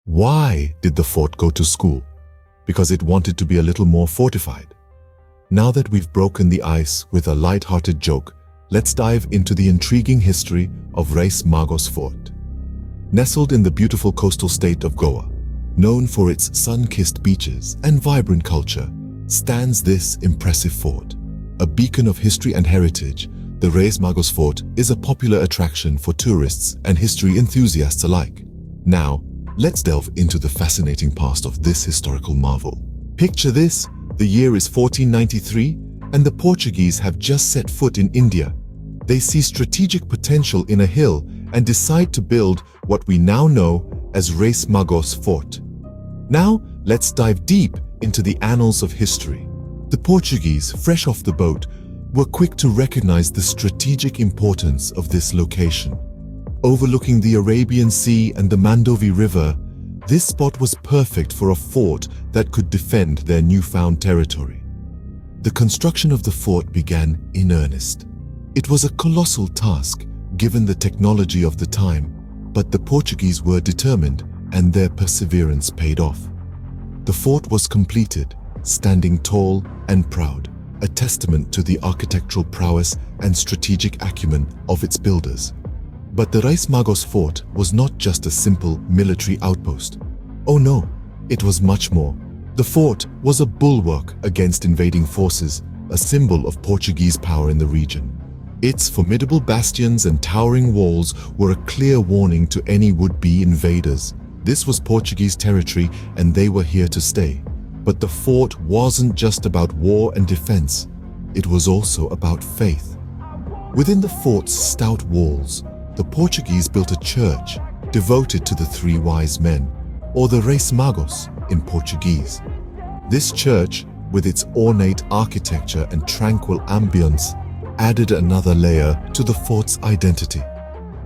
Why did the fort go to school? Because it wanted to be a little more fortified. Now that we've broken the ice with a light-hearted joke, let's dive into the intriguing history of Reis Magos Fort. Nestled in the beautiful coastal state of Goa, known for its sun-kissed beaches and vibrant culture, stands this impressive fort. A beacon of history and heritage, the Reis Magos Fort is a popular attraction for tourists and history enthusiasts alike. Now, let's delve into the fascinating past of this historical marvel. Picture this, the year is 1493 and the Portuguese have just set foot in India. They see strategic potential in a hill and decide to build what we now know as Reis Magos Fort. Now, let's dive deep into the annals of history. The Portuguese, fresh off the boat, were quick to recognize the strategic importance of this location. Overlooking the Arabian Sea and the Mandovi River, this spot was perfect for a fort that could defend their newfound territory. The construction of the fort began in earnest. It was a colossal task, given the technology of the time, but the Portuguese were determined and their perseverance paid off. The fort was completed, standing tall and proud, a testament to the architectural prowess and strategic acumen of its builders. But the Reis Magos Fort was not just a simple military outpost. Oh no, it was much more. The fort was a bulwark against invading forces, a symbol of Portuguese power in the region. Its formidable bastions and towering walls were a clear warning to any would-be invaders. This was Portuguese territory and they were here to stay. But the fort wasn't just about war and defense. It was also about faith. Within the fort's stout walls, the Portuguese built a church devoted to the three wise men, or the Reis Magos in Portuguese. This church, with its ornate architecture and tranquil ambience, added another layer to the fort's identity.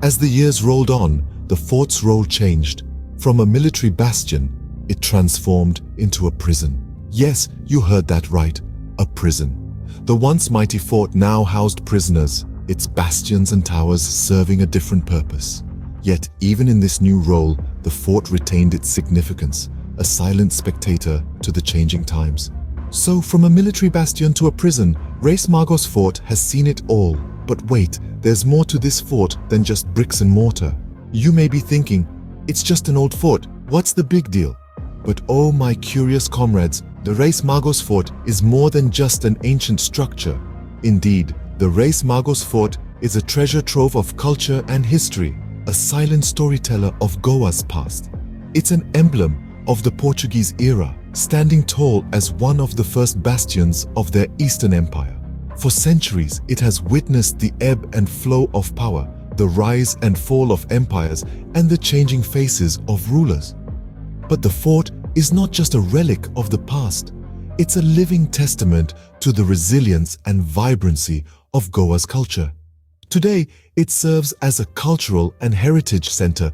As the years rolled on, the fort's role changed. From a military bastion, it transformed into a prison. Yes, you heard that right, a prison. The once mighty fort now housed prisoners, its bastions and towers serving a different purpose. Yet, even in this new role, the fort retained its significance, a silent spectator to the changing times. So, from a military bastion to a prison, Reis Magos Fort has seen it all. But wait, there's more to this fort than just bricks and mortar. You may be thinking, it's just an old fort, what's the big deal? But oh my curious comrades, the Reis Magos Fort is more than just an ancient structure. Indeed, the Reis Magos Fort is a treasure trove of culture and history, a silent storyteller of Goa's past. It's an emblem of the Portuguese era, standing tall as one of the first bastions of their Eastern Empire. For centuries, it has witnessed the ebb and flow of power, the rise and fall of empires, and the changing faces of rulers. But the fort is not just a relic of the past. It's a living testament to the resilience and vibrancy of Goa's culture. Today, it serves as a cultural and heritage center,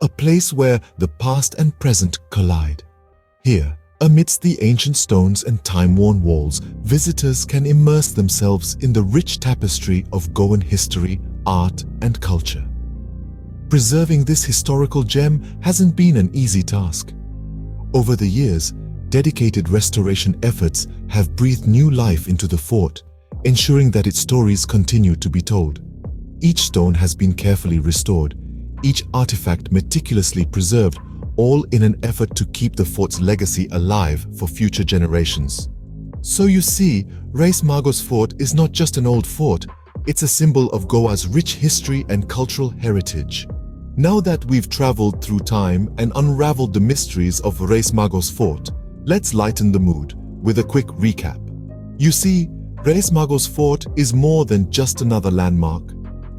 a place where the past and present collide. Here, amidst the ancient stones and time-worn walls, visitors can immerse themselves in the rich tapestry of Goan history, art, and culture. Preserving this historical gem hasn't been an easy task. Over the years, dedicated restoration efforts have breathed new life into the fort, ensuring that its stories continue to be told. Each stone has been carefully restored, each artifact meticulously preserved, all in an effort to keep the fort's legacy alive for future generations. So you see, Reis Magos Fort is not just an old fort, it's a symbol of Goa's rich history and cultural heritage. Now that we've traveled through time and unraveled the mysteries of Reis Magos Fort, let's lighten the mood with a quick recap. You see, Reis Magos Fort is more than just another landmark.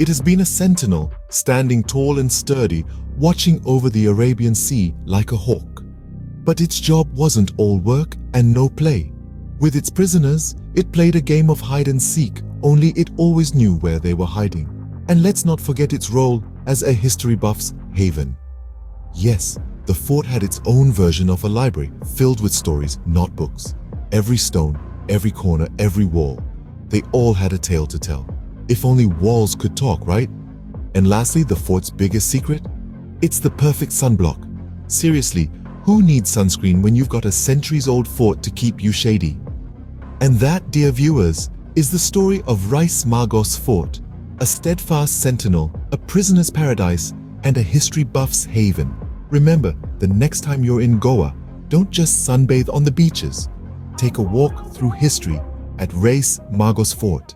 It has been a sentinel, standing tall and sturdy, watching over the Arabian Sea like a hawk. But its job wasn't all work and no play. With its prisoners, it played a game of hide and seek, only it always knew where they were hiding. And let's not forget its role as a history buff's haven. Yes, the fort had its own version of a library filled with stories, not books. Every stone, every corner, every wall, they all had a tale to tell. If only walls could talk, right? And lastly, the fort's biggest secret? It's the perfect sunblock. Seriously, who needs sunscreen when you've got a centuries-old fort to keep you shady? And that, dear viewers, is the story of Reis Magos Fort, a steadfast sentinel, a prisoner's paradise, and a history buff's haven. Remember, the next time you're in Goa, don't just sunbathe on the beaches. Take a walk through history at Reis Magos Fort.